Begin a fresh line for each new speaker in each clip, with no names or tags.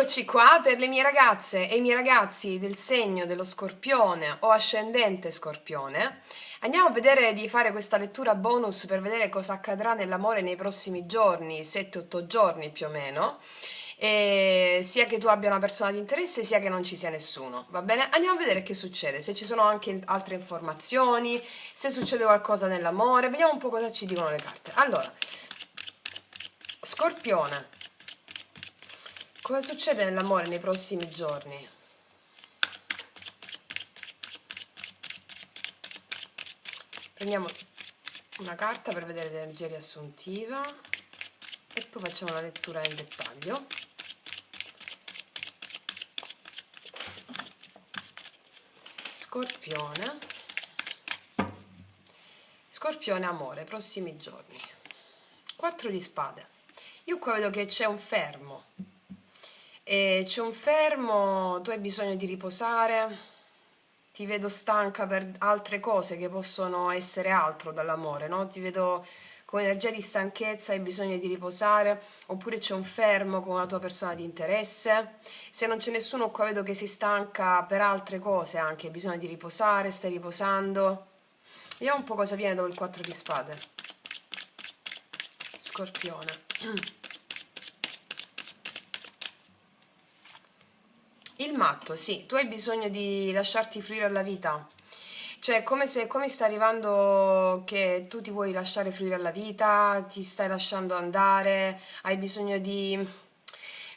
Eccoci qua per le mie ragazze e i miei ragazzi del segno dello Scorpione o ascendente Scorpione. Andiamo a vedere di fare questa lettura bonus per vedere cosa accadrà nell'amore nei prossimi giorni, 7-8 giorni più o meno, e sia che tu abbia una persona di interesse sia che non ci sia nessuno, va bene? Andiamo a vedere che succede, se ci sono anche altre informazioni, se succede qualcosa nell'amore, vediamo un po' cosa ci dicono le carte. Allora, Scorpione. Cosa succede nell'amore nei prossimi giorni? Prendiamo una carta per vedere l'energia riassuntiva e poi facciamo la lettura in dettaglio. Scorpione. Scorpione amore, prossimi giorni. 4 di spade. Io qua vedo che c'è un fermo. C'è un fermo, tu hai bisogno di riposare, ti vedo stanca per altre cose che possono essere altro dall'amore, no? Ti vedo con energia di stanchezza, hai bisogno di riposare, oppure c'è un fermo con una tua persona di interesse. Se non c'è nessuno qua vedo che si stanca per altre cose anche, hai bisogno di riposare, stai riposando. Vediamo un po' cosa viene dopo il 4 di spade. Scorpione. Il matto, sì, tu hai bisogno di lasciarti fluire alla vita, cioè come sta arrivando che tu ti vuoi lasciare fluire alla vita, ti stai lasciando andare, hai bisogno di,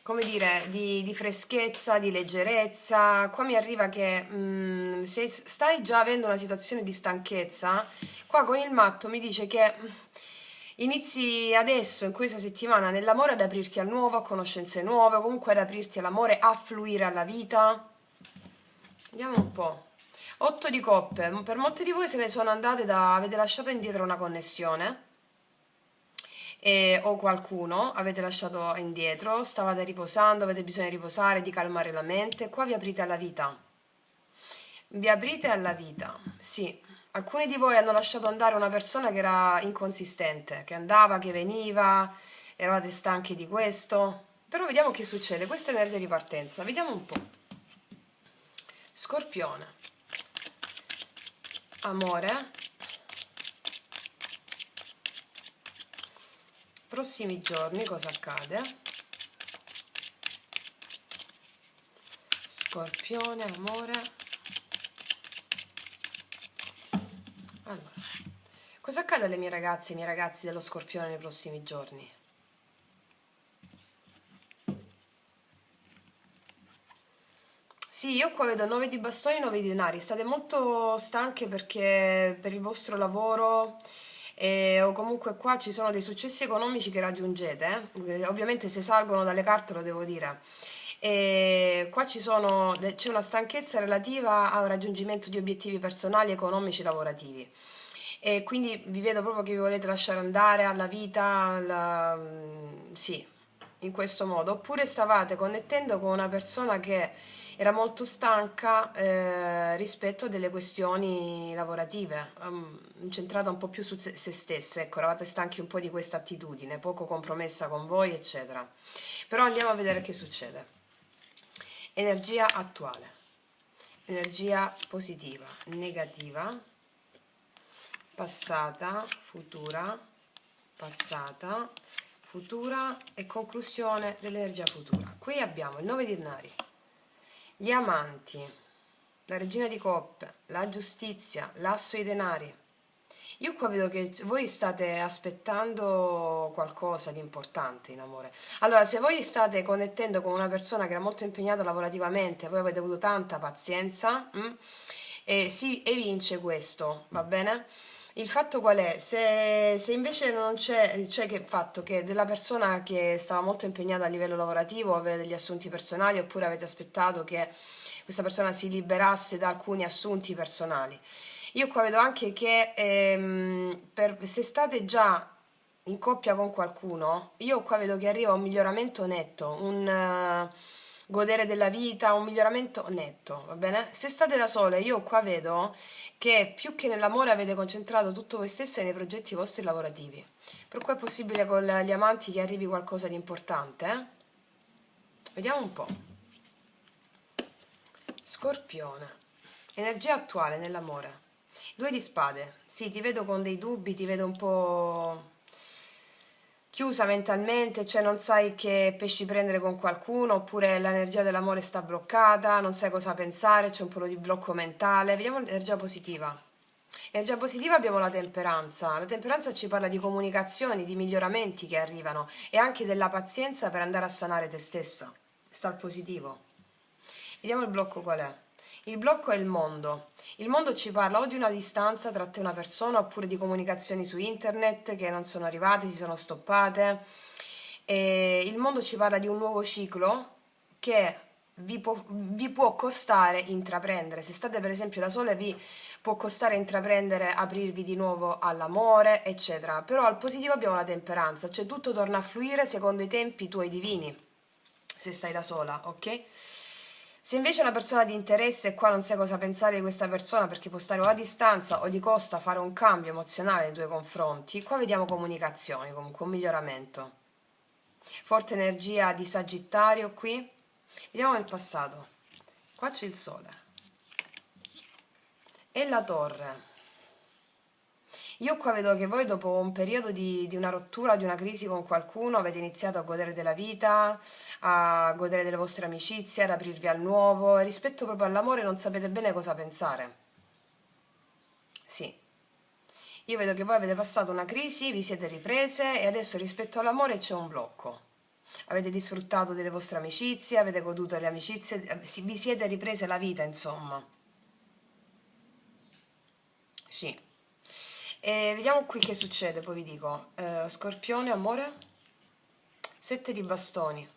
come dire, di freschezza, di leggerezza. Qua mi arriva che se stai già avendo una situazione di stanchezza, qua con il matto mi dice che inizi adesso, in questa settimana, nell'amore ad aprirti al nuovo, a conoscenze nuove, comunque ad aprirti all'amore, a fluire alla vita. Vediamo un po'. 8 di coppe. Per molti di voi se ne sono andate avete lasciato indietro una connessione. O qualcuno avete lasciato indietro, stavate riposando, avete bisogno di riposare, di calmare la mente. Qua vi aprite alla vita. Vi aprite alla vita, sì. Alcuni di voi hanno lasciato andare una persona che era inconsistente, che andava, che veniva, eravate stanchi di questo. Però vediamo che succede, questa è energia di partenza, vediamo un po'. Scorpione. Amore. Prossimi giorni cosa accade? Scorpione, amore. Allora, cosa accade alle mie ragazze e ai miei ragazzi dello Scorpione nei prossimi giorni? Sì, io qua vedo 9 di bastoni e 9 di denari. State molto stanche perché per il vostro lavoro o comunque qua ci sono dei successi economici che raggiungete. Ovviamente se salgono dalle carte lo devo dire. E qua c'è una stanchezza relativa al raggiungimento di obiettivi personali, economici e lavorativi. E quindi vi vedo proprio che vi volete lasciare andare alla vita, sì, in questo modo. Oppure stavate connettendo con una persona che era molto stanca rispetto a delle questioni lavorative, incentrata un po' più su se stesse, ecco, eravate stanchi un po' di questa attitudine, poco compromessa con voi, eccetera. Però andiamo a vedere che succede. Energia attuale, energia positiva, negativa, passata, futura e conclusione dell'energia futura. Qui abbiamo il 9 di denari, gli amanti, la regina di coppe, la giustizia, l'asso di denari. Io qua vedo che voi state aspettando qualcosa di importante in amore. Allora, se voi state connettendo con una persona che era molto impegnata lavorativamente, voi avete avuto tanta pazienza, e si evince questo, va bene? Il fatto qual è? Se invece non c'è che il fatto che della persona che stava molto impegnata a livello lavorativo, aveva degli assunti personali, oppure avete aspettato che questa persona si liberasse da alcuni assunti personali. Io qua vedo anche che se state già in coppia con qualcuno, io qua vedo che arriva un miglioramento netto, un godere della vita, un miglioramento netto, va bene? Se state da sole, io qua vedo che più che nell'amore avete concentrato tutto voi stesse nei progetti vostri lavorativi. Per cui è possibile con gli amanti che arrivi qualcosa di importante, Vediamo un po'. Scorpione. Energia attuale nell'amore. 2 di spade. Sì, ti vedo con dei dubbi, ti vedo un po' chiusa mentalmente, cioè non sai che pesci prendere con qualcuno, oppure l'energia dell'amore sta bloccata, non sai cosa pensare, c'è un po' di blocco mentale. Vediamo l'energia positiva. Energia positiva abbiamo la temperanza. La temperanza ci parla di comunicazioni, di miglioramenti che arrivano e anche della pazienza per andare a sanare te stessa. Sta al positivo. Vediamo il blocco qual è. Il blocco è il mondo. Il mondo ci parla o di una distanza tra te e una persona oppure di comunicazioni su internet che non sono arrivate, si sono stoppate. E il mondo ci parla di un nuovo ciclo che vi può costare intraprendere. Se state per esempio da sole vi può costare intraprendere, aprirvi di nuovo all'amore, eccetera. Però al positivo abbiamo la temperanza, cioè tutto torna a fluire secondo i tempi tuoi divini, se stai da sola, ok? Se invece è una persona di interesse e qua non sai cosa pensare di questa persona perché può stare o a distanza o gli costa fare un cambio emozionale nei tuoi confronti, qua vediamo comunicazioni, comunque un miglioramento. Forte energia di Sagittario qui. Vediamo il passato. Qua c'è il Sole. E la Torre. Io qua vedo che voi dopo un periodo di una rottura, di una crisi con qualcuno, avete iniziato a godere della vita, a godere delle vostre amicizie, ad aprirvi al nuovo, e rispetto proprio all'amore non sapete bene cosa pensare. Sì. Io vedo che voi avete passato una crisi, vi siete riprese e adesso rispetto all'amore c'è un blocco. Avete disfruttato delle vostre amicizie, avete goduto delle amicizie, vi siete riprese la vita, insomma. Sì. E vediamo qui che succede, poi vi dico. Scorpione, amore. 7 di bastoni.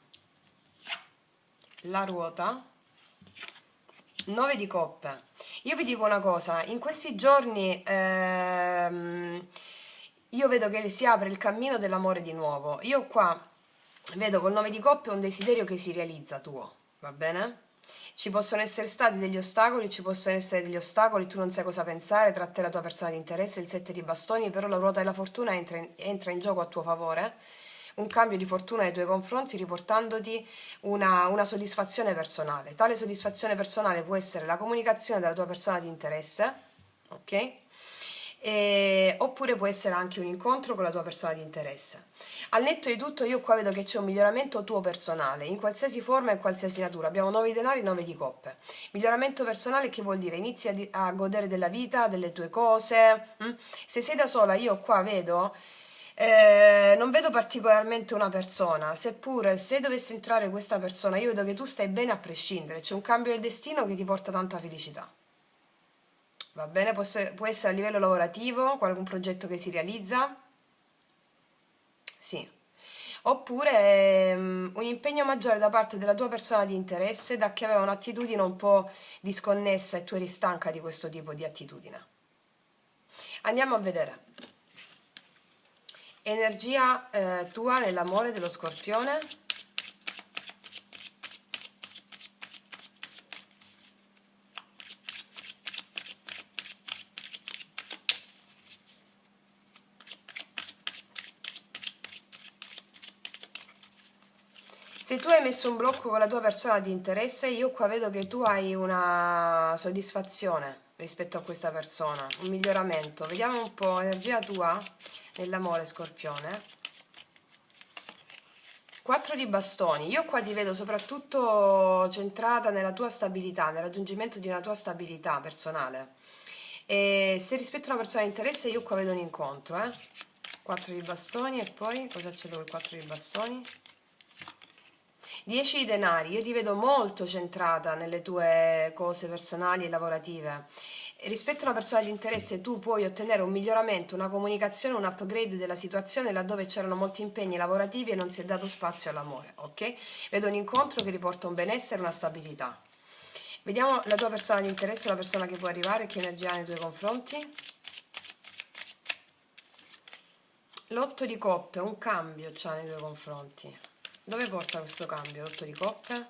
La ruota. 9 di coppe. Io vi dico una cosa, in questi giorni io vedo che si apre il cammino dell'amore di nuovo. Io qua vedo col 9 di coppe un desiderio che si realizza tuo, va bene? Ci possono essere stati degli ostacoli, ci possono essere degli ostacoli, tu non sai cosa pensare, tra te e la tua persona di interesse, il 7 di bastoni, però la ruota della fortuna entra in gioco a tuo favore, un cambio di fortuna nei tuoi confronti riportandoti una soddisfazione personale. Tale soddisfazione personale può essere la comunicazione della tua persona di interesse, ok? Oppure può essere anche un incontro con la tua persona di interesse. Al netto di tutto io qua vedo che c'è un miglioramento tuo personale, in qualsiasi forma e qualsiasi natura. Abbiamo 9 denari, 9 di coppe. Miglioramento personale che vuol dire inizi a godere della vita, delle tue cose. Se sei da sola io qua vedo non vedo particolarmente una persona, seppure se dovesse entrare questa persona, io vedo che tu stai bene a prescindere, c'è un cambio del destino che ti porta tanta felicità. Va bene? Può essere a livello lavorativo, qualche progetto che si realizza, sì. Oppure un impegno maggiore da parte della tua persona di interesse, da che aveva un'attitudine un po' disconnessa e tu eri stanca di questo tipo di attitudine. Andiamo a vedere. Energia tua nell'amore dello Scorpione. Se tu hai messo un blocco con la tua persona di interesse, io qua vedo che tu hai una soddisfazione rispetto a questa persona, un miglioramento. Vediamo un po' energia tua nell'amore, Scorpione. 4 di bastoni. Io qua ti vedo soprattutto centrata nella tua stabilità, nel raggiungimento di una tua stabilità personale. E se rispetto a una persona di interesse, io qua vedo un incontro, 4 di bastoni e poi cosa c'è dopo il 4 di bastoni? 10 di denari, io ti vedo molto centrata nelle tue cose personali e lavorative. E rispetto a una persona di interesse tu puoi ottenere un miglioramento, una comunicazione, un upgrade della situazione laddove c'erano molti impegni lavorativi e non si è dato spazio all'amore, ok? Vedo un incontro che riporta un benessere e una stabilità. Vediamo la tua persona di interesse, la persona che può arrivare, che energia ha nei tuoi confronti. L'8 di coppe, un cambio c'ha nei tuoi confronti. Dove porta questo cambio? L'8 di coppe?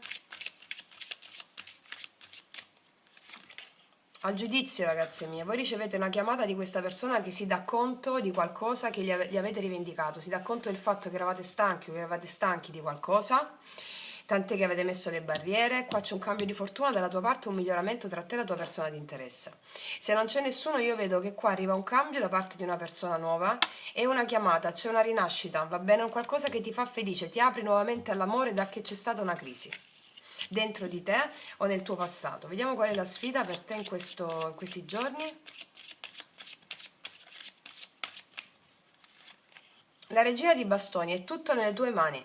Al giudizio, ragazze mie, voi ricevete una chiamata di questa persona che si dà conto di qualcosa che gli avete rivendicato, si dà conto del fatto che eravate stanchi o che eravate stanchi di qualcosa, tant'è che avete messo le barriere. Qua c'è un cambio di fortuna dalla tua parte, un miglioramento tra te e la tua persona di interesse. Se non c'è nessuno, io vedo che qua arriva un cambio da parte di una persona nuova e una chiamata, c'è una rinascita, va bene? Un qualcosa che ti fa felice, ti apri nuovamente all'amore da che c'è stata una crisi dentro di te o nel tuo passato. Vediamo qual è la sfida per te in questi giorni. La regina di bastoni, è tutto nelle tue mani.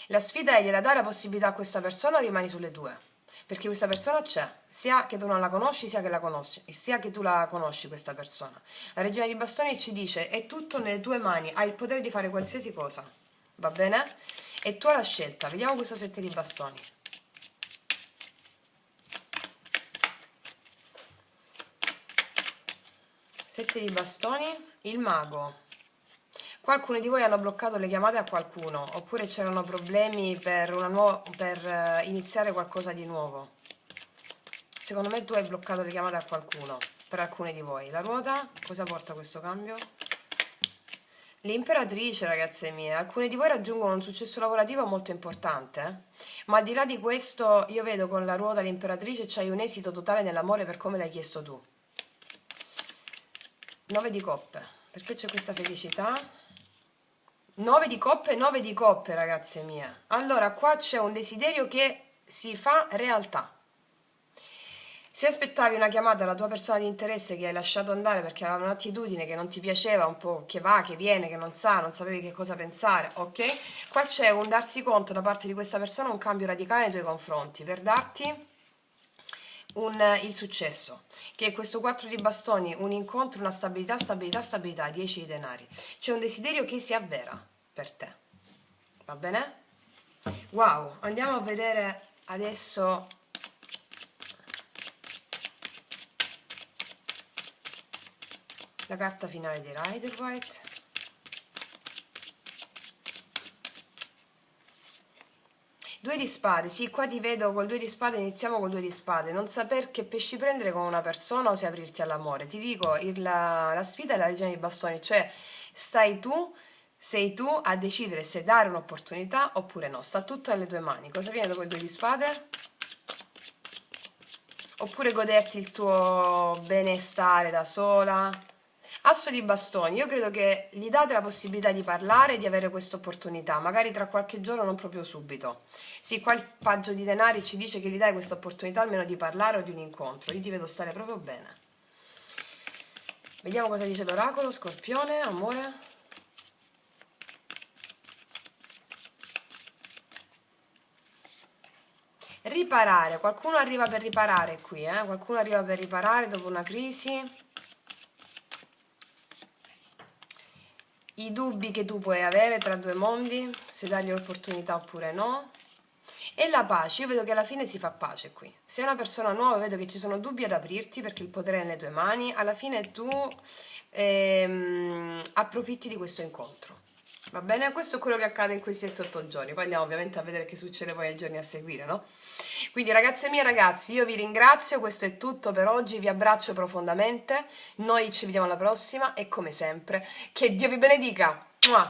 La sfida è gliela dare la possibilità a questa persona o rimani sulle tue. Perché questa persona c'è, sia che tu non la conosci, sia che la conosci, sia che tu la conosci questa persona. La regina di bastoni ci dice, è tutto nelle tue mani, hai il potere di fare qualsiasi cosa. Va bene? E tu hai la scelta. Vediamo questo 7 di bastoni. Sette di bastoni, il mago. Qualcuno di voi hanno bloccato le chiamate a qualcuno, oppure c'erano problemi per iniziare qualcosa di nuovo. Secondo me tu hai bloccato le chiamate a qualcuno, per alcuni di voi. La ruota, cosa porta questo cambio? L'imperatrice, ragazze mie, alcuni di voi raggiungono un successo lavorativo molto importante, ma al di là di questo io vedo con la ruota l'imperatrice c'hai un esito totale nell'amore per come l'hai chiesto tu. 9 di coppe, perché c'è questa felicità? 9 di coppe, 9 di coppe, ragazze mie. Allora, qua c'è un desiderio che si fa realtà. Se aspettavi una chiamata dalla tua persona di interesse che hai lasciato andare perché aveva un'attitudine che non ti piaceva, un po' che va, che viene, che non sa, non sapevi che cosa pensare, ok? Qua c'è un darsi conto da parte di questa persona, un cambio radicale nei tuoi confronti, per darti il successo, che è questo 4 di bastoni, un incontro, una stabilità, stabilità, stabilità, 10 di denari. C'è un desiderio che si avvera per te, va bene? Wow, andiamo a vedere adesso la carta finale di Rider-Waite. Due di spade, sì, qua ti vedo col 2 di spade, iniziamo col 2 di spade, non saper che pesci prendere con una persona o se aprirti all'amore. Ti dico, la sfida è la regina di bastoni, cioè sei tu a decidere se dare un'opportunità oppure no, sta tutto nelle tue mani. Cosa viene dopo il 2 di spade? Oppure goderti il tuo benestare da sola. Asso di bastoni, io credo che gli date la possibilità di parlare e di avere questa opportunità, magari tra qualche giorno, non proprio subito. Sì, qua il paggio di denari ci dice che gli dai questa opportunità almeno di parlare o di un incontro, io ti vedo stare proprio bene. Vediamo cosa dice l'oracolo, Scorpione, amore. Riparare, qualcuno arriva per riparare qui, qualcuno arriva per riparare dopo una crisi. I dubbi che tu puoi avere tra due mondi, se dargli l'opportunità oppure no. E la pace, io vedo che alla fine si fa pace qui. Se è una persona nuova, vedo che ci sono dubbi ad aprirti perché il potere è nelle tue mani, alla fine tu approfitti di questo incontro. Va bene? Questo è quello che accade in questi 7-8 giorni. Poi andiamo ovviamente a vedere che succede poi ai giorni a seguire, no? Quindi ragazze mie, ragazzi, io vi ringrazio, questo è tutto per oggi, vi abbraccio profondamente, noi ci vediamo alla prossima e come sempre, che Dio vi benedica! Mua!